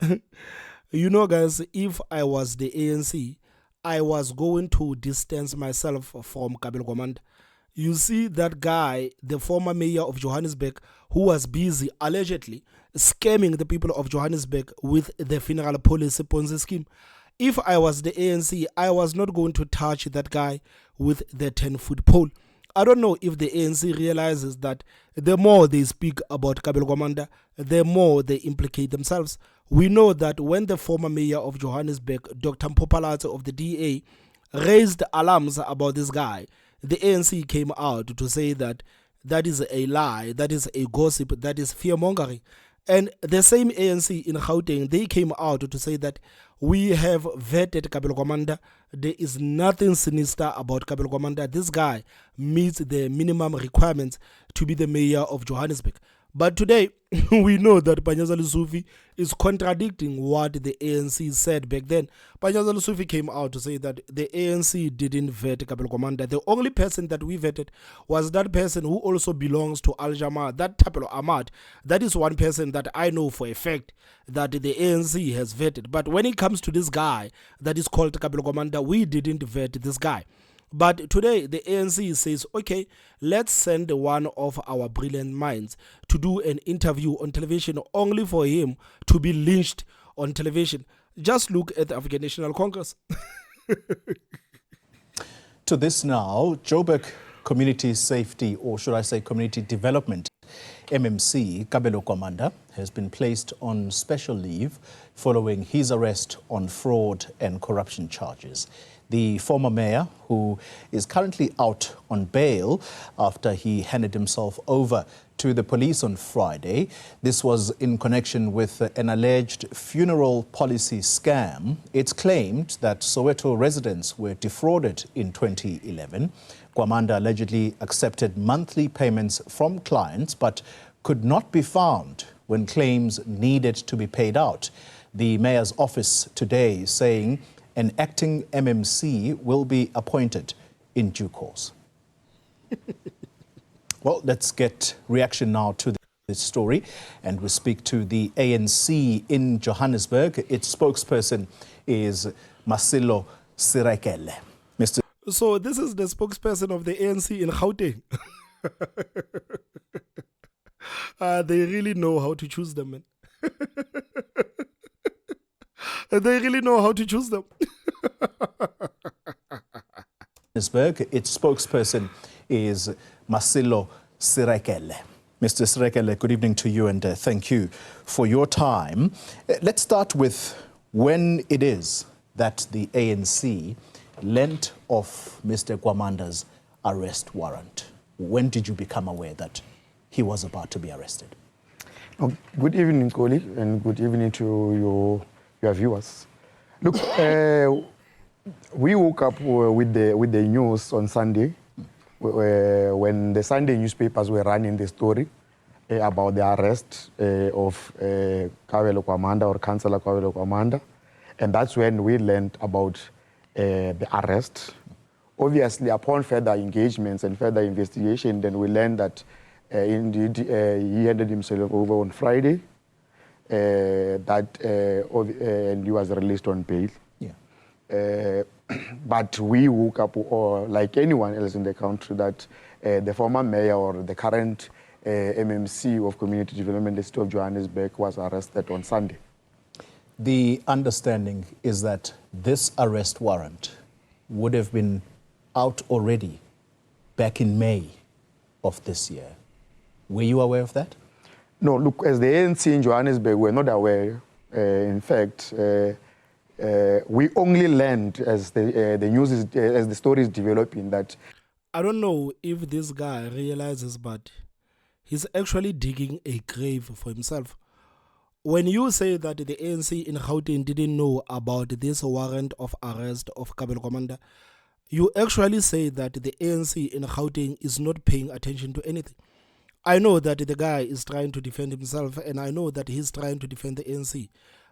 You know, guys, if I was the ANC, I was going to distance myself from Gwamanda. You see that guy, the former mayor of Johannesburg, who was busy allegedly scamming the people of Johannesburg with the funeral policy Ponzi scheme. If I was the ANC, I was not going to touch that guy with the 10-foot pole. I don't know if the ANC realizes that the more they speak about Gwamanda, the more they implicate themselves. We know that when the former mayor of Johannesburg, Dr. Mpopalato of the DA, raised alarms about this guy, the ANC came out to say that that is a lie, that is a gossip, that is fear-mongering. And the same ANC in Gauteng, they came out to say that we have vetted Gwamanda. There is nothing sinister about Gwamanda. This guy meets the minimum requirements to be the mayor of Johannesburg. But today, we know that Panyaza Lesufi is contradicting what the ANC said back then. Panyaza Lesufi came out to say that the ANC didn't vet Gwamanda. The only person that we vetted was that person who also belongs to Al Jamaa, that Tapelo Ahmad. That is one person that I know for a fact that the ANC has vetted. But when it comes to this guy that is called Gwamanda, we didn't vet this guy. But today, the ANC says, okay, let's send one of our brilliant minds to do an interview on television only for him to be lynched on television. Just look at the African National Congress. To this now, Joburg Community Safety, or should I say Community Development, MMC, Gwamanda, has been placed on special leave following his arrest on fraud and corruption charges. The former mayor, who is currently out on bail after he handed himself over to the police on Friday. This was in connection with an alleged funeral policy scam. It's claimed that Soweto residents were defrauded in 2011. Gwamanda allegedly accepted monthly payments from clients but could not be found when claims needed to be paid out. The mayor's office today saying an acting MMC will be appointed in due course. Well, let's get reaction now to this story, and we speak to the ANC in Johannesburg. Its spokesperson is Masilo Sirekele. Mr. So this is the spokesperson of the ANC in Gauteng. They really know how to choose them, man. They really know how to choose them. Johannesburg, its spokesperson is Masilo Sirekele. Mr. Sirekele, good evening to you, and thank you for your time. Let's start with when it is that the ANC lent off Mr. Gwamanda's arrest warrant. When did you become aware that he was about to be arrested? Oh, good evening, colleague, and good evening to your viewers. Look, we woke up with the news on Sunday when the Sunday newspapers were running the story about the arrest of Gwamanda, or Councillor Gwamanda, and that's when we learned about the arrest. Obviously, upon further engagements and further investigation, then we learned that indeed he handed himself over on Friday, and he was released on bail. Yeah. But we woke up, like anyone else in the country, that the former mayor or the current MMC of Community Development, the City of Johannesburg, was arrested on Sunday. The understanding is that this arrest warrant would have been out already back in May of this year. Were you aware of that? No, look, as the ANC in Johannesburg, we're not aware. In fact, we only learned as the news is, as the story is developing, that I don't know if this guy realizes, but he's actually digging a grave for himself. When you say that the ANC in Gauteng didn't know about this warrant of arrest of Gwamanda, you actually say that the ANC in Gauteng is not paying attention to anything. I know that the guy is trying to defend himself, and I know that he's trying to defend the ANC.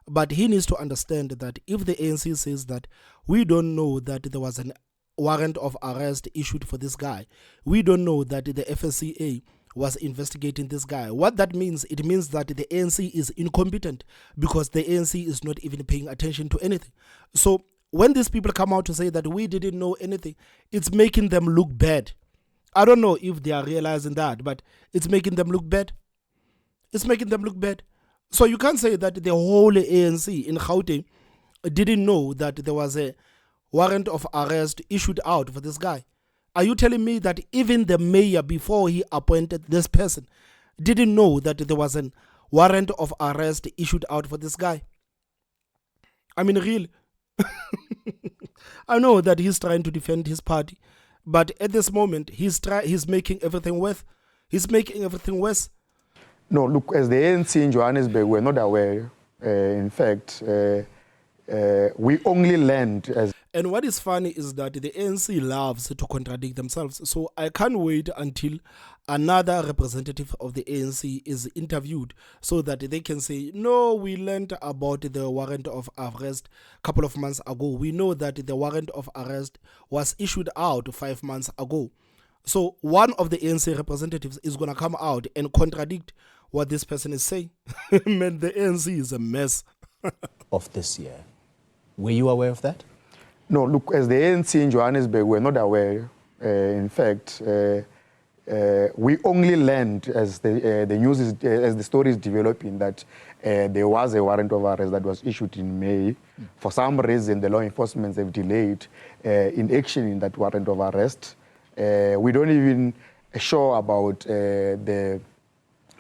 But he needs to understand that if the ANC says that we don't know that there was an warrant of arrest issued for this guy, we don't know that the FSCA was investigating this guy. What that means, it means that the ANC is incompetent because the ANC is not even paying attention to anything. So when these people come out to say that we didn't know anything, it's making them look bad. I don't know if they are realizing that, but it's making them look bad. It's making them look bad. So you can't say that the whole ANC in Gauteng didn't know that there was a warrant of arrest issued out for this guy. Are you telling me that even the mayor, before he appointed this person, didn't know that there was a warrant of arrest issued out for this guy? I mean, really? I know that he's trying to defend his party, but at this moment, he's making everything worse. He's making everything worse. No, look, as the ANC in Johannesburg, we're not aware. In fact, we only learned as... And what is funny is that the ANC loves to contradict themselves. So I can't wait until another representative of the ANC is interviewed so that they can say, no, we learned about the warrant of arrest a couple of months ago. We know that the warrant of arrest was issued out 5 months ago. So one of the ANC representatives is going to come out and contradict what this person is saying. Man, the ANC is a mess. Of this year. Were you aware of that? No, look, as the ANC in Johannesburg, we're not aware. In fact, we only learned as the news is, as the story is developing, that there was a warrant of arrest that was issued in May. For some reason, the law enforcement have delayed in action in that warrant of arrest. We don't even sure about the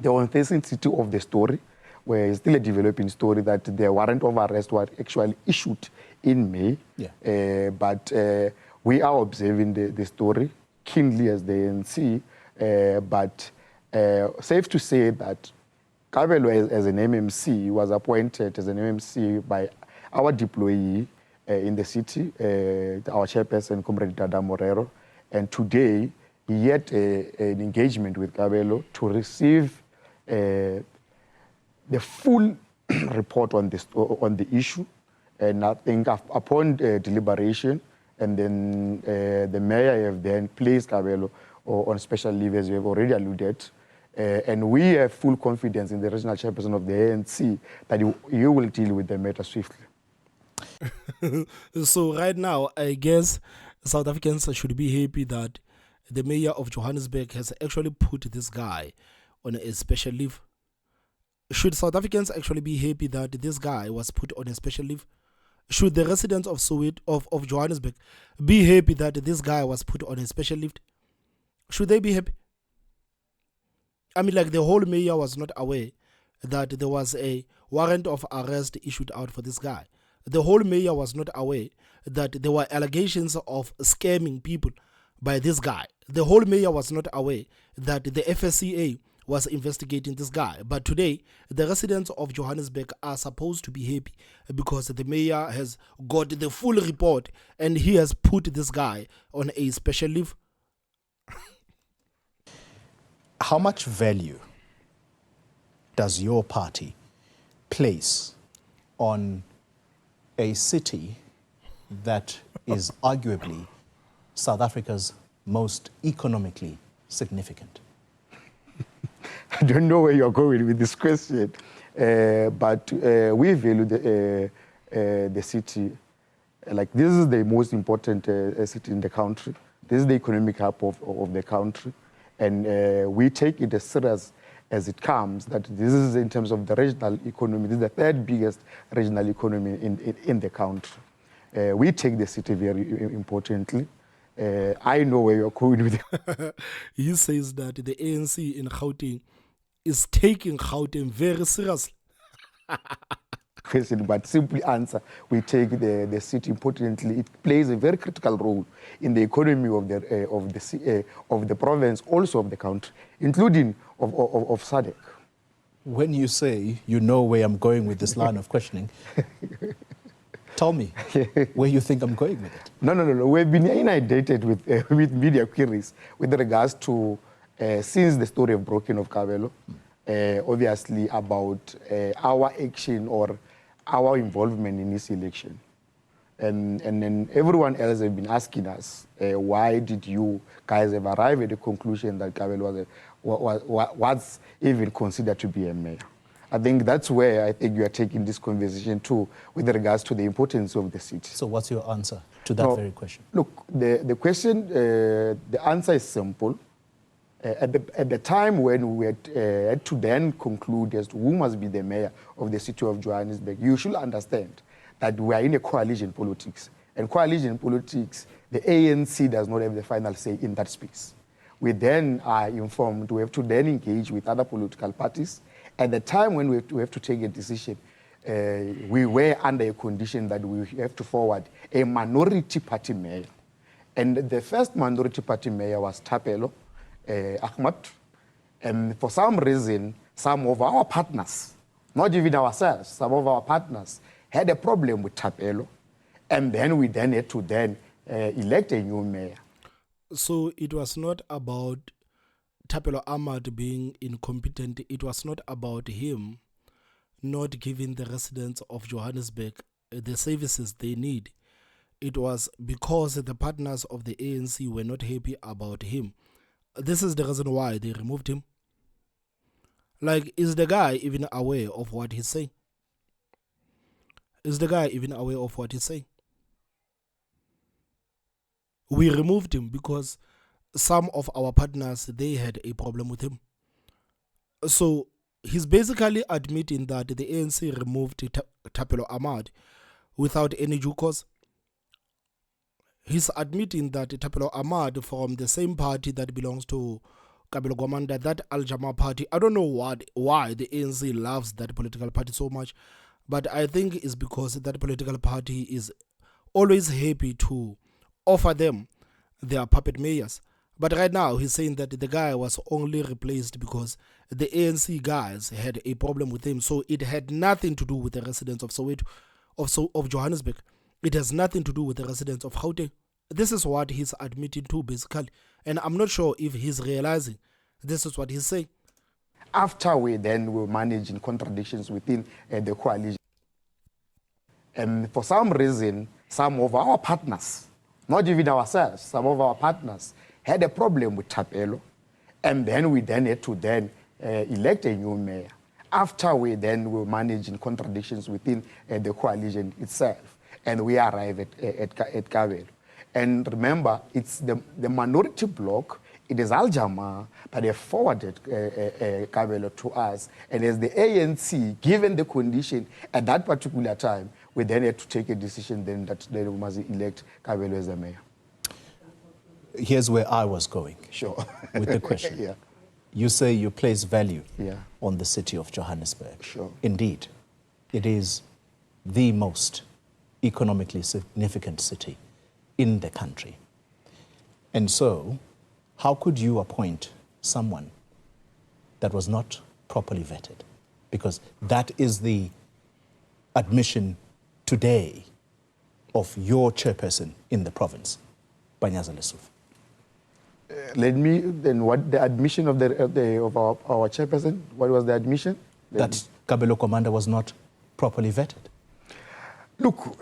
authenticity of the story, where it's still a developing story that the warrant of arrest was actually issued in May. Yeah. But we are observing the story keenly as the ANC. But safe to say that Kabelo as an MMC was appointed as an MMC by our deployee in the city, our chairperson, Comrade Dada Morero. And today, he had an engagement with Kabelo to receive the full report on the issue. And I think upon deliberation, and then the mayor have then placed Kabelo on special leave, as we have already alluded. And we have full confidence in the regional chairperson of the ANC that he will deal with the matter swiftly. So right now, I guess South Africans should be happy that the mayor of Johannesburg has actually put this guy on a special leave. Should South Africans actually be happy that this guy was put on a special leave? Should the residents of of Johannesburg be happy that this guy was put on a special leave? Should they be happy? I mean, like, the whole mayor was not aware that there was a warrant of arrest issued out for this guy. The whole mayor was not aware that there were allegations of scamming people by this guy. The whole mayor was not aware that the FSCA was investigating this guy. But today, the residents of Johannesburg are supposed to be happy because the mayor has got the full report and he has put this guy on a special leave. How much value does your party place on a city that is arguably South Africa's most economically significant? I don't know where you're going with this question, but we value the city. Like, this is the most important city in the country. This is the economic hub of the country. And we take it as serious as it comes, that this is, in terms of the regional economy, this is the third biggest regional economy in the country. We take the city very importantly. I know where you're going with it. He says that the ANC in Gauteng is taking Gauteng very seriously. Question, but simply answer, we take the city importantly. It plays a very critical role in the economy of the province, also of the country, including of SADC. When you say you know where I'm going with this line of questioning, tell me where you think I'm going with it. No. We've been inundated with media queries with regards to, since the story of broken of Kabelo, obviously about our action or our involvement in this election. And then everyone else has been asking us, why did you guys have arrived at the conclusion that Kabelo was even considered to be a mayor. I think that's where I think you are taking this conversation to with regards to the importance of the city. So what's your answer to that very question? Look, the question, the answer is simple. At the time when we had to then conclude as to who must be the mayor of the city of Johannesburg, you should understand that we are in a coalition politics. And coalition politics, the ANC does not have the final say in that space. We then are informed, we have to then engage with other political parties. At the time when we have to take a decision, we were under a condition that we have to forward a minority party mayor. And the first minority party mayor was Thapelo Ahmad. And for some reason, some of our partners, not even ourselves, some of our partners had a problem with Thapelo. And then we then had to then elect a new mayor. So it was not about Thapelo Ahmad being incompetent. It was not about him not giving the residents of Johannesburg the services they need. It was because the partners of the ANC were not happy about him. This is the reason why they removed him. Like, is the guy even aware of what he's saying? Is the guy even aware of what he's saying? We removed him because some of our partners, they had a problem with him. So he's basically admitting that the ANC removed Thapelo Ahmad without any due cause. He's admitting that Thapelo Ahmad from the same party that belongs to Gwamanda, that Al-Jama party. I don't know why the ANC loves that political party so much, but I think it's because that political party is always happy to offer them their puppet mayors. But right now, he's saying that the guy was only replaced because the ANC guys had a problem with him. So it had nothing to do with the residents of Soweto, of Johannesburg. It has nothing to do with the residents of Gauteng. This is what he's admitting to, basically. And I'm not sure if he's realizing this is what he's saying. After we then were managing contradictions within the coalition, and for some reason, some of our partners, not even ourselves, some of our partners had a problem with Thapelo, and then we then had to then elect a new mayor. After we then were managing contradictions within the coalition itself, and we arrived at Kabelo. And remember, it's the minority bloc, it is Al-Jama, but they forwarded Kabelo to us. And as the ANC, given the condition at that particular time, we then had to take a decision then that we must elect Kabelo as the mayor. Here's where I was going. Sure. With the question. Yeah. You say you place value Yeah. on the city of Johannesburg. Sure. Indeed, it is the most economically significant city in the country. And so, how could you appoint someone that was not properly vetted? Because that is the admission today of your chairperson in the province, Banyaza Lesuf. Let me, then what the admission of our chairperson, what was the admission? That Kabelo Gwamanda was not properly vetted. Look,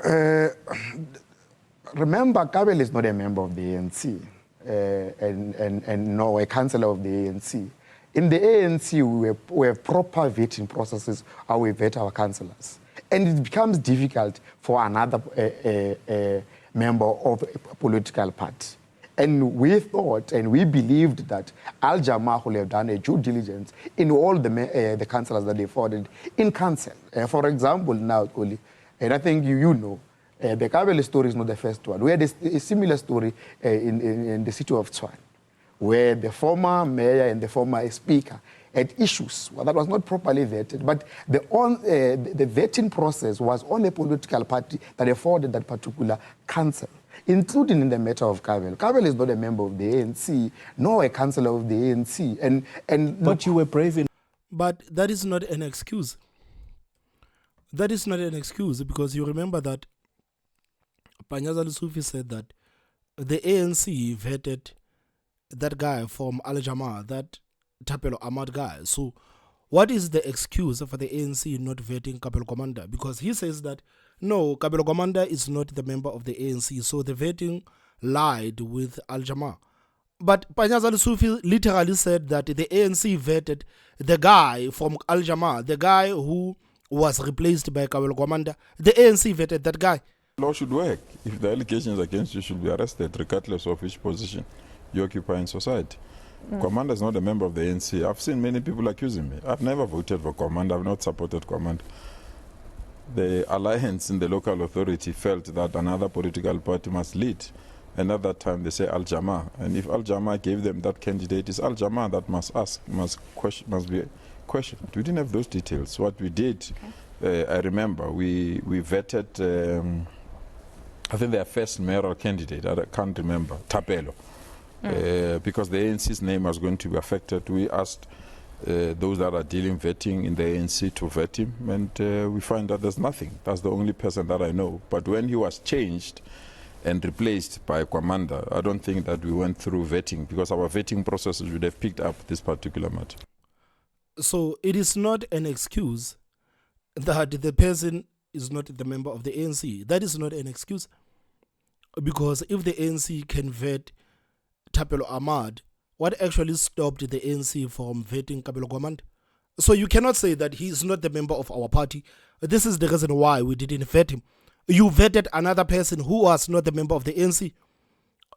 remember, Kabelo is not a member of the ANC and nor a councillor of the ANC. In the ANC, we have proper vetting processes how we vet our councillors. And it becomes difficult for another member of a political party. And we thought and we believed that Al-Jama will have done a due diligence in all the councillors that they forwarded in council. For example, now, Xoli, and I think you know, the Kabelo story is not the first one. We had a similar story in the city of Tshwane, where the former mayor and the former speaker had issues. Well, that was not properly vetted, but the vetting process was on a political party that afforded that particular council, including in the matter of Kabelo. Kabelo is not a member of the ANC, nor a councillor of the ANC. But you were brave in... But that is not an excuse. That is not an excuse, because you remember that Banyaza Lesufi said that the ANC vetted that guy from Al-Jama, that Thapelo Ahmad guy. So what is the excuse for the ANC not vetting Kabelo Gwamanda? Because he says that, no, Kabelo Gwamanda is not the member of the ANC, so the vetting lied with Al-Jama. But Panyazali Sufi literally said that the ANC vetted the guy from Al Jamaa, the guy who was replaced by Gwamanda. The ANC vetted that guy. Law should work. If the allegations against you should be arrested, regardless of which position you occupy in society. Gwamanda is not a member of the ANC. I've seen many people accusing me. I've never voted for Gwamanda. I've not supported Gwamanda. The alliance in the local authority felt that another political party must lead. And at that time, they say Al Jamaa. And if Al Jamaa gave them that candidate, it's Al Jamaa that must be questioned. We didn't have those details. What we did, I remember, we vetted, I think their first mayoral candidate, I can't remember, Tapelo. Because the ANC's name was going to be affected. We asked those that are dealing vetting in the ANC to vet him, and we find that there's nothing. That's the only person that I know. But when he was changed and replaced by Gwamanda, I don't think that we went through vetting, because our vetting processes would have picked up this particular matter. So it is not an excuse that the person is not the member of the ANC. That is not an excuse. Because if the ANC can vet Thapelo Ahmad, what actually stopped the ANC from vetting Kabelo Gwamanda? So you cannot say that he is not the member of our party. This is the reason why we didn't vet him. You vetted another person who was not the member of the ANC.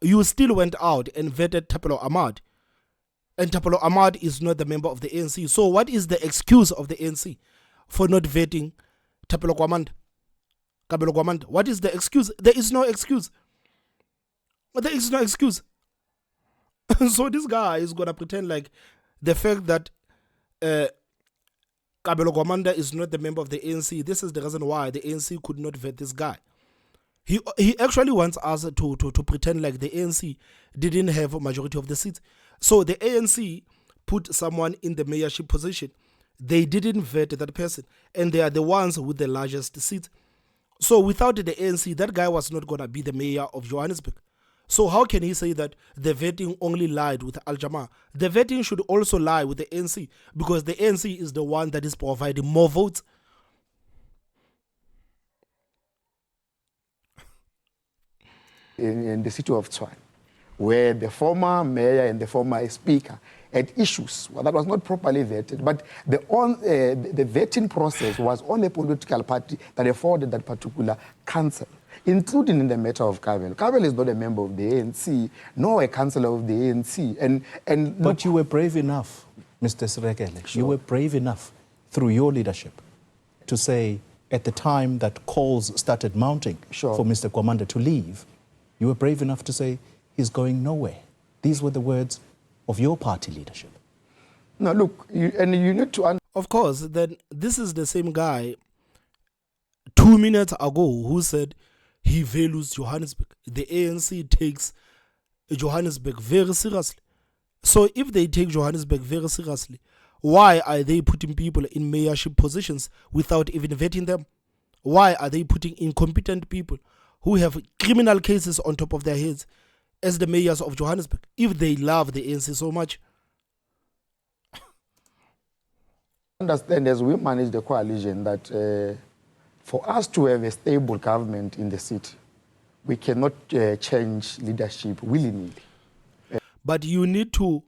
You still went out and vetted Thapelo Ahmad. And Thapelo Ahmad is not the member of the ANC. So what is the excuse of the ANC for not vetting Thapelo Gwamanda? Kabelo Gwamanda. What is the excuse? There is no excuse. There is no excuse. So this guy is going to pretend like the fact that Kabelo Gwamanda is not the member of the ANC, this is the reason why the ANC could not vet this guy. He actually wants us to pretend like the ANC didn't have a majority of the seats. So the ANC put someone in the mayorship position. They didn't vet that person, and they are the ones with the largest seats. So without the ANC, that guy was not going to be the mayor of Johannesburg. So how can he say that the vetting only lied with Al Jamaa? The vetting should also lie with the ANC, because the ANC is the one that is providing more votes. In the city of Tshwane, where the former mayor and the former speaker had issues. Well, that was not properly vetted, but the vetting process was on a political party that afforded that particular council, including in the matter of Kabelo. Kabelo is not a member of the ANC, nor a councillor of the ANC. But you were brave enough, Mr. Srekele. Sure. You were brave enough through your leadership to say, at the time that calls started mounting for Mr. Gwamanda to leave, you were brave enough to say, he's going nowhere. These were the words of your party leadership. No, look, you need to... Of course, then this is the same guy 2 minutes ago who said he values Johannesburg. The ANC takes Johannesburg very seriously. So if they take Johannesburg very seriously, why are they putting people in mayorship positions without even vetting them? Why are they putting incompetent people who have criminal cases on top of their heads as the mayors of Johannesburg, if they love the ANC so much? Understand, as we manage the coalition, that for us to have a stable government in the city, we cannot change leadership willy-nilly. But you need to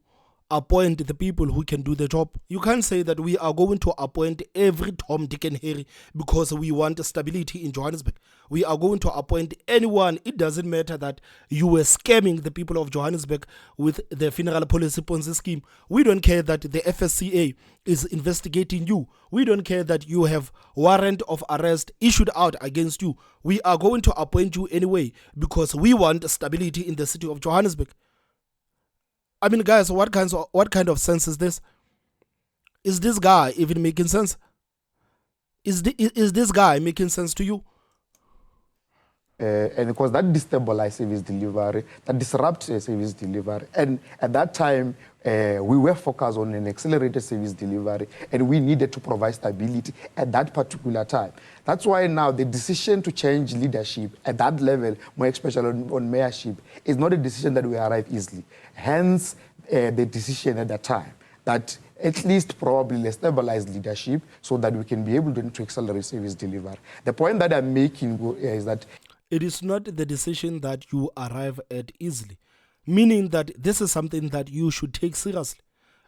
appoint the people who can do the job. You can't say that we are going to appoint every Tom, Dick and Harry because we want stability in Johannesburg. We are going to appoint anyone. It doesn't matter that you were scamming the people of Johannesburg with the funeral policy Ponzi scheme. We don't care that the FSCA is investigating you. We don't care that you have warrant of arrest issued out against you. We are going to appoint you anyway because we want stability in the city of Johannesburg. I mean, guys, what kind of sense is this? Is this guy even making sense? Is this guy making sense to you? And because that destabilized service delivery, that disrupted service delivery. And at that time, we were focused on an accelerated service delivery, and we needed to provide stability at that particular time. That's why now the decision to change leadership at that level, more especially on mayorship, is not a decision that we arrive easily. Hence, the decision at that time that at least probably stabilize leadership so that we can be able to accelerate service delivery. The point that I'm making is that it is not the decision that you arrive at easily. meaning that this is something that you should take seriously.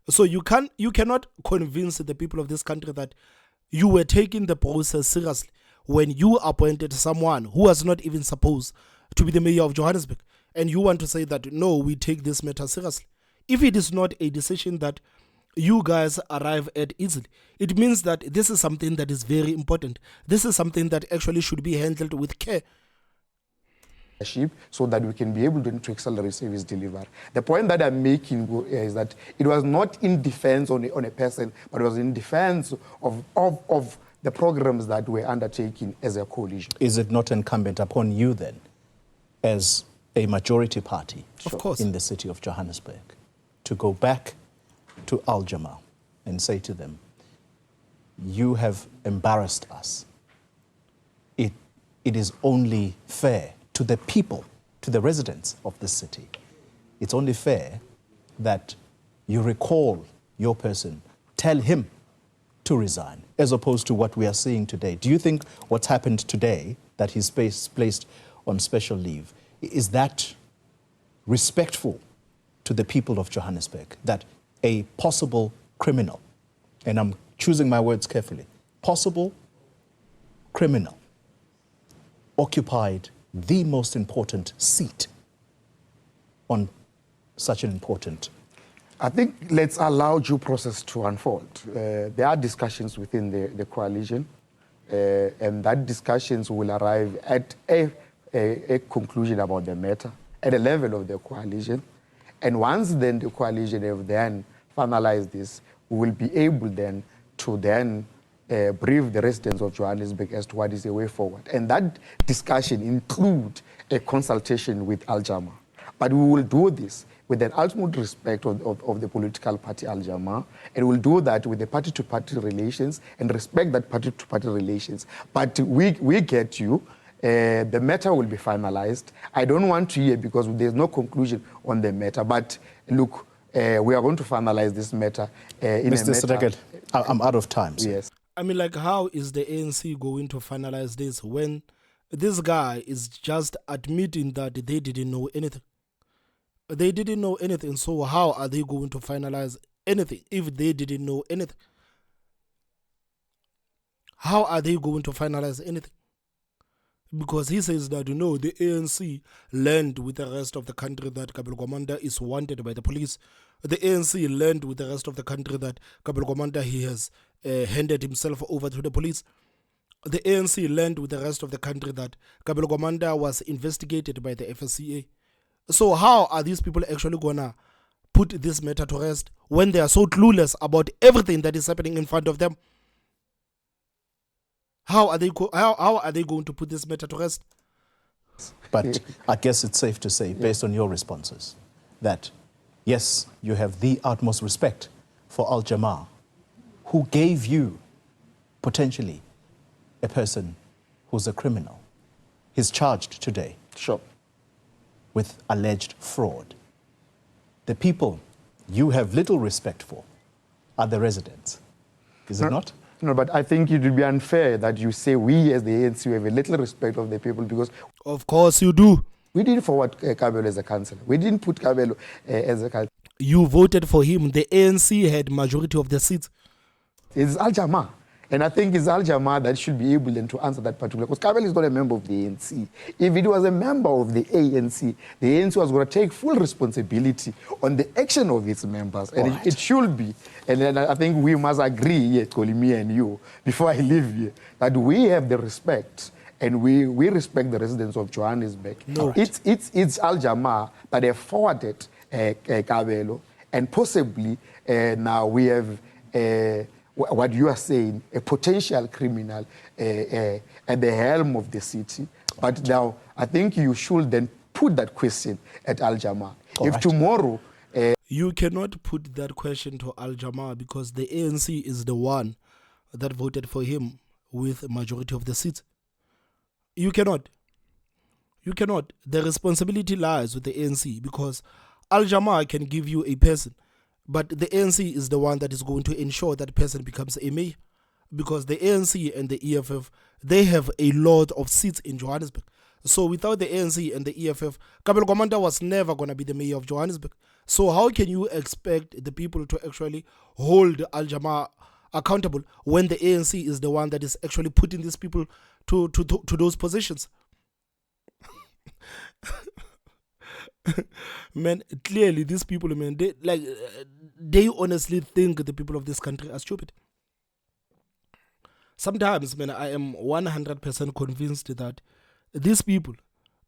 So you cannot convince the people of this country that you were taking the process seriously when you appointed someone who was not even supposed to be the mayor of Johannesburg, and you want to say that no, we take this matter seriously. If it is not a decision that you guys arrive at easily, it means that this is something that is very important. This is something that actually should be handled with care, so that we can be able to accelerate service delivery. The point that I'm making is that it was not in defense on a person, but it was in defense of the programs that were undertaken as a coalition. Is it not incumbent upon you then, as a majority party of course, in the city of Johannesburg, to go back to Al Jamaa and say to them, you have embarrassed us. It is only fair to the people, to the residents of the city. It's only fair that you recall your person, tell him to resign, as opposed to what we are seeing today. Do you think what's happened today, that he's placed on special leave, is that respectful to the people of Johannesburg, that a possible criminal, and I'm choosing my words carefully, possible criminal occupied the most important seat on such an important... I think let's allow due process to unfold. There are discussions within the coalition, and that discussions will arrive at a conclusion about the matter at the level of the coalition. And once then the coalition have then finalized this, we will be able then to then brief the residents of Johannesburg as to what is the way forward. And that discussion include a consultation with Al Jamaa. But we will do this with an ultimate respect of the political party Al Jamaa, and we'll do that with the party-to-party relations and respect that party-to-party relations. But we get you. The matter will be finalized. I don't want to hear because there's no conclusion on the matter. But look, we are going to finalize this matter in Mr. Sregel, I'm out of time. Sir. Yes. I mean, like, how is the ANC going to finalize this when this guy is just admitting that they didn't know anything? They didn't know anything, so how are they going to finalize anything if they didn't know anything? How are they going to finalize anything? Because he says that, you know, the ANC learned with the rest of the country that Gwamanda is wanted by the police. The ANC learned with the rest of the country that Gwamanda, he has handed himself over to the police. The ANC learned with the rest of the country that Gwamanda was investigated by the FSCA. So how are these people actually gonna put this matter to rest when they are so clueless about everything that is happening in front of them? How are they going to put this matter to rest? But I guess it's safe to say, based on your responses, that yes, you have the utmost respect for Al Jamaa, who gave you potentially a person who's a criminal. He's charged today. Sure. With alleged fraud. The people you have little respect for are the residents. Is it not? No, but I think it would be unfair that you say we as the ANC have a little respect of the people, because... Of course you do. We didn't forward Kabelo as a councillor. We didn't put Kabelo as a councillor. You voted for him. The ANC had majority of the seats. It's Al Jamaa. And I think it's Al Jamaa that should be able then to answer that particular, because Kabelo is not a member of the ANC. If it was a member of the ANC was going to take full responsibility on the action of its members. And it should be. And then I think we must agree here, Xoli, me and you, before I leave here, that we have the respect and we respect the residents of Johannesburg. No. It's Al Jamaa that have forwarded Kabelo, and possibly now we have... what you are saying, a potential criminal at the helm of the city. But now, I think you should then put that question at Al Jamaa. If tomorrow... you cannot put that question to Al Jamaa because the ANC is the one that voted for him with a majority of the seats. You cannot. You cannot. The responsibility lies with the ANC because Al Jamaa can give you a person, but the ANC is the one that is going to ensure that person becomes a mayor, because the ANC and the EFF, they have a lot of seats in Johannesburg. So without the ANC and the EFF, Gwamanda was never going to be the mayor of Johannesburg. So how can you expect the people to actually hold Al-Jamaa accountable when the ANC is the one that is actually putting these people to those positions? Man, clearly these people, man, they honestly think the people of this country are stupid. Sometimes, man, I am 100% convinced that these people,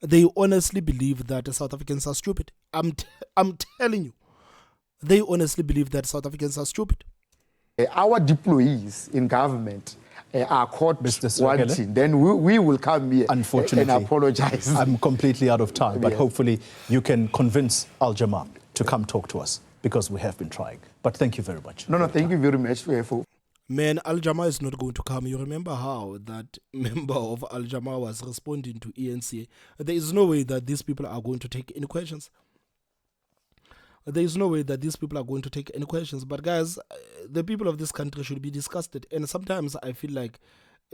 they honestly believe that South Africans are stupid. I'm telling you, they honestly believe that South Africans are stupid. Our deployees in government are caught Mr. wanting, then we will come here Unfortunately, and apologize. I'm completely out of time, but hopefully you can convince Al-Jamaa to come talk to us, because we have been trying. But thank you very much. No, thank you very much for. Man, Al-Jamaa is not going to come. You remember how that member of Al-Jamaa was responding to ANC? There is no way that these people are going to take any questions. There is no way that these people are going to take any questions. But guys, the people of this country should be disgusted. And sometimes I feel like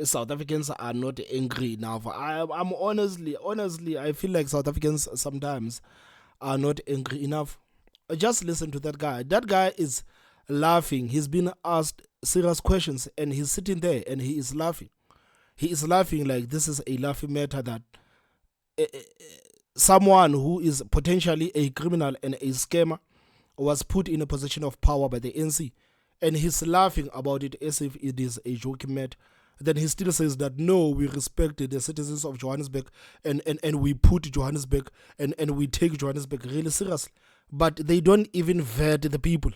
South Africans are not angry enough. I'm honestly, I feel like South Africans sometimes are not angry enough. Just listen to that guy. That guy is laughing. He's been asked serious questions and he's sitting there and he is laughing. He is laughing like this is a laughing matter, that someone who is potentially a criminal and a scammer was put in a position of power by the ANC, and he's laughing about it as if it is a joking matter. Then he still says that no, we respect the citizens of Johannesburg and we put Johannesburg and we take Johannesburg really seriously. But they don't even vet the people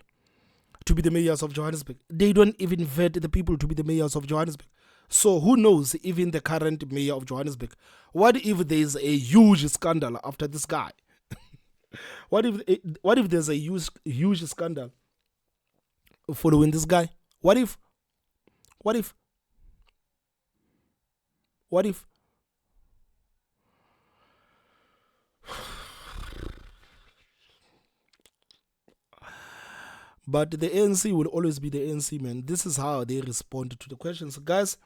to be the mayors of Johannesburg. They don't even vet the people to be the mayors of Johannesburg. So who knows, even the current mayor of Johannesburg, what if there's a huge scandal after this guy? What if there's a huge scandal following this guy? What if? But the ANC will always be the ANC, man. This is how they respond to the questions. Guys,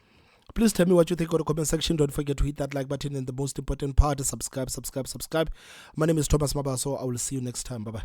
please tell me what you think in the comment section. Don't forget to hit that like button, and the most important part is subscribe. My name is Thomas Mabaso. I will see you next time. Bye-bye.